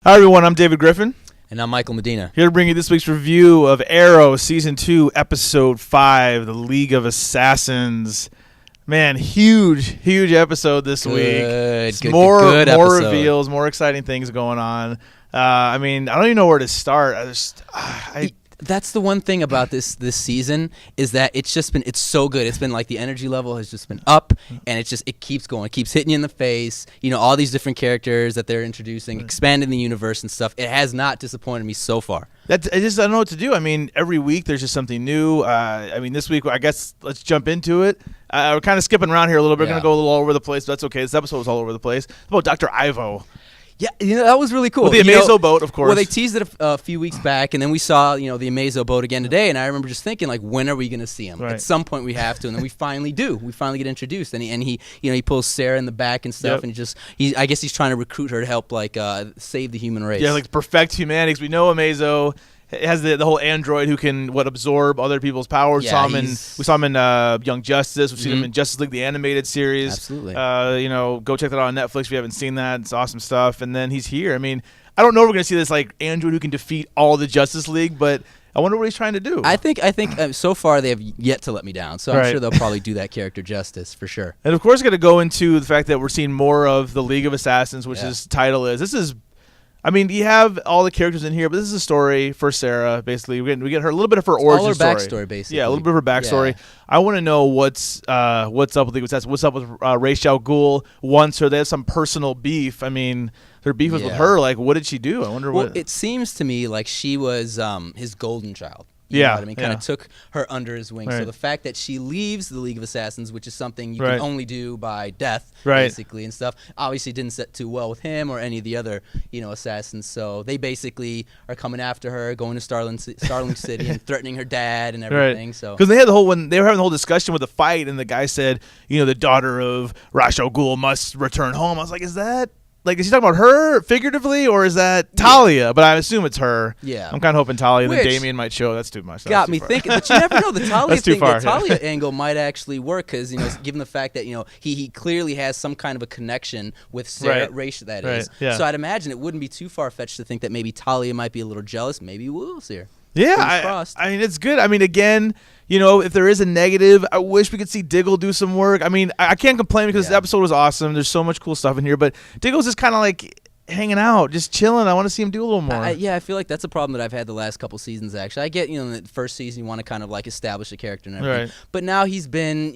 Hi, everyone. I'm David Griffin. And I'm Michael Medina. Here to bring you this week's review of Arrow, Season 2, Episode 5, The League of Assassins. Man, huge episode this week. More episode. reveals, more exciting things going on. I don't even know where to start. That's the one thing about this season is that it's so good. It's been like the energy level has just been up, and it keeps going. It keeps hitting you in the face. You know, all these different characters that they're introducing, expanding the universe and stuff. It has not disappointed me so far. I don't know what to do. I mean, every week there's just something new. This week, I guess let's jump into it. We're kind of skipping around here a little bit. We're going to go a little all over the place, but that's okay. This episode was all over the place. It's about Dr. Ivo. Yeah, that was really cool. With the Amazo boat, of course. Well, they teased it a few weeks back, and then we saw, the Amazo boat again today, and I remember just thinking, like, when are we going to see him? Right. At some point we have to, and then we finally do. We finally get introduced, and he pulls Sarah in the back and stuff, and I guess he's trying to recruit her to help, save the human race. Yeah, perfect humanity, because we know Amazo has the whole android who can absorb other people's powers. Yeah, we saw him in Young Justice. We've seen him in Justice League, the animated series. Absolutely. Go check that out on Netflix if you haven't seen that. It's awesome stuff. And then he's here. I mean, I don't know if we're going to see this android who can defeat all the Justice League, but I wonder what he's trying to do. I think so far they have yet to let me down. So I'm sure they'll probably do that character justice for sure. And of course, going to go into the fact that we're seeing more of the League of Assassins, which his title is. You have all the characters in here, but this is a story for Sarah, basically. We get her a little bit of her origin story. All her backstory, basically. Yeah, a little bit of her backstory. Yeah. I want to know what's up with League of Assassins. What's up with Ra's al Ghul? Once they have some personal beef. I mean, their beef was with her. Like, what did she do? I wonder what. It seems to me like she was his golden child. You know what I mean? Kind of took her under his wing. Right. So the fact that she leaves the League of Assassins, which is something you can only do by death, basically, and stuff, obviously didn't set too well with him or any of the other, assassins. So they basically are coming after her, going to Starling City and threatening her dad and everything. So because they had when they were having the whole discussion with the fight, and the guy said, the daughter of Ra's al Ghul must return home. I was like, is that? Is he talking about her figuratively, or is that Talia? But I assume it's her. Yeah. I'm kind of hoping Talia and then Damien might show. That's too much. Got me thinking. But you never know. The Talia thing, the Talia angle might actually work because, given the fact that, he clearly has some kind of a connection with Sarah Ra's, that is. Yeah. So I'd imagine it wouldn't be too far-fetched to think that maybe Talia might be a little jealous. Maybe we'll see her. Yeah, it's good. Again, if there is a negative, I wish we could see Diggle do some work. I can't complain because this episode was awesome. There's so much cool stuff in here, but Diggle's just kind of hanging out, just chilling. I want to see him do a little more. I feel like that's a problem that I've had the last couple seasons, actually. I get, in the first season, you want to kind of establish a character and everything. Right. But now he's been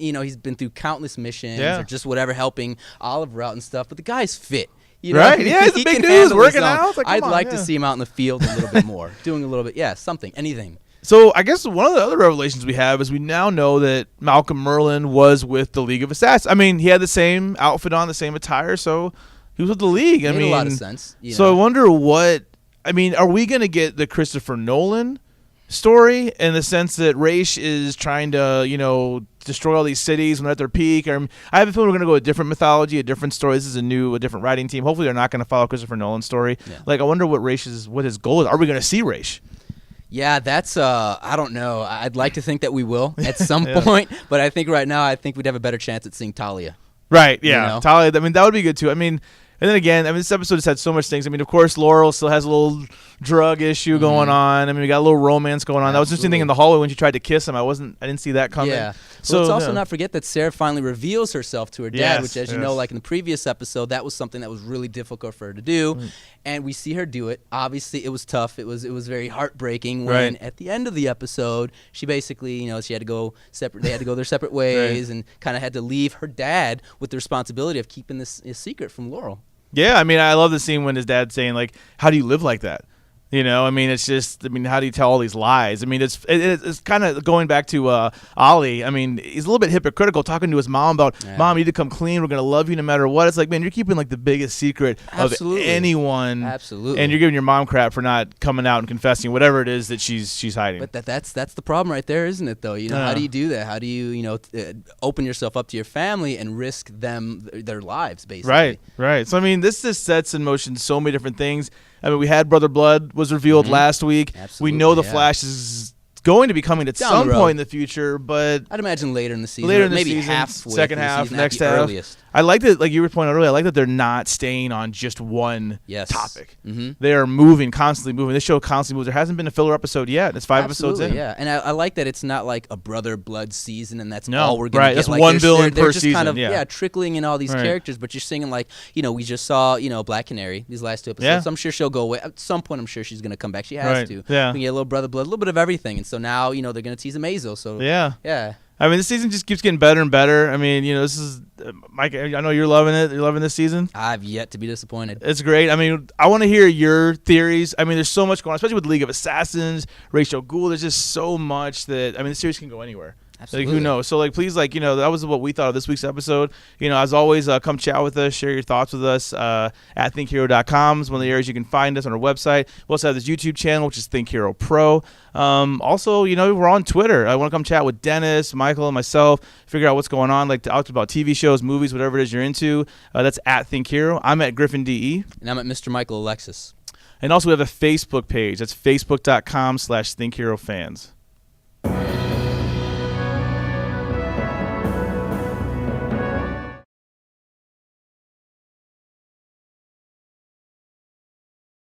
through countless missions or just whatever, helping Oliver out and stuff. But the guy's fit. Yeah, he's a big dude, working out. I'd like to see him out in the field a little bit more, doing a little bit, something, anything. So I guess one of the other revelations we have is we now know that Malcolm Merlyn was with the League of Assassins. He had the same outfit on, the same attire, so he was with the League. Made a lot of sense. So I wonder are we going to get the Christopher Nolan story in the sense that Ra's is trying to, destroy all these cities when they're at their peak? I have a feeling we're going to go a different mythology, a different story. This is a different writing team. Hopefully they're not going to follow Christopher Nolan's story. Yeah. I wonder what his goal is. Are we going to see Ra's? Yeah, that's I don't know. I'd like to think that we will at some point, but I think right now we'd have a better chance at seeing Talia. Right, yeah. Talia, that would be good too. And then again, this episode has had so much things. Of course, Laurel still has a little drug issue going on. We got a little romance going on. That was just interesting thing in the hallway when she tried to kiss him. I didn't see that coming. Yeah. So let's also not forget that Sarah finally reveals herself to her dad, which, as you know, in the previous episode, that was something that was really difficult for her to do. And we see her do it. Obviously, it was tough. It was very heartbreaking when at the end of the episode, she basically, she had to go separate. They had to go their separate ways and kind of had to leave her dad with the responsibility of keeping this a secret from Laurel. Yeah, I love the scene when his dad's saying, how do you live like that? It's just, how do you tell all these lies? It's kind of going back to Ollie. He's a little bit hypocritical talking to his mom about, Mom, you need to come clean. We're going to love you no matter what. It's man, you're keeping the biggest secret of anyone. Absolutely. And you're giving your mom crap for not coming out and confessing whatever it is that she's hiding. But that's the problem right there, isn't it, though? How do you do that? How do you, open yourself up to your family and risk their lives, basically? Right. So, this just sets in motion so many different things. We had Brother Blood was revealed last week. Absolutely, we know the Flash is going to be coming at Down some the road. point in the future, but I'd imagine later in the season. later in the maybe season, halfway second through the half, season next at the half. earliest. I like that, like you were pointing out earlier, I like that they're not staying on just one Yes. topic. Mm-hmm. They are moving, constantly moving. This show constantly moves. There hasn't been a filler episode yet. It's 5 Absolutely, episodes in. yeah. And I like that it's not like a Brother Blood season and that's No, all we're going right, to get. that's like, one they're villain per just season, kind of, yeah. trickling in all these Right. characters, but you're seeing like, we just saw, Black Canary these last 2 episodes. Yeah. So I'm sure she'll go away. At some point, I'm sure she's going to come back. She has Right, to. yeah. We get a little Brother Blood, a little bit of everything. And so now, they're going to tease Amazo. So Yeah. yeah. I mean, this season just keeps getting better and better. I mean, this is Mike. I know you're loving it. You're loving this season. I've yet to be disappointed. It's great. I mean, I want to hear your theories. I mean, there's so much going on, especially with League of Assassins, Rachel Gould. There's just so much that the series can go anywhere. Absolutely. Like, who knows? So, like, please, like, that was what we thought of this week's episode. As always, come chat with us, share your thoughts with us at thinkhero.com is one of the areas you can find us on our website. We also have this YouTube channel, which is Think Hero Pro. Also, we're on Twitter. I want to come chat with Dennis, Michael, and myself, figure out what's going on, like, to talk about TV shows, movies, whatever it is you're into. That's at Think Hero. I'm at Griffin DE. And I'm at Mr. Michael Alexis. And also, we have a Facebook page. That's facebook.com/ThinkHeroFans.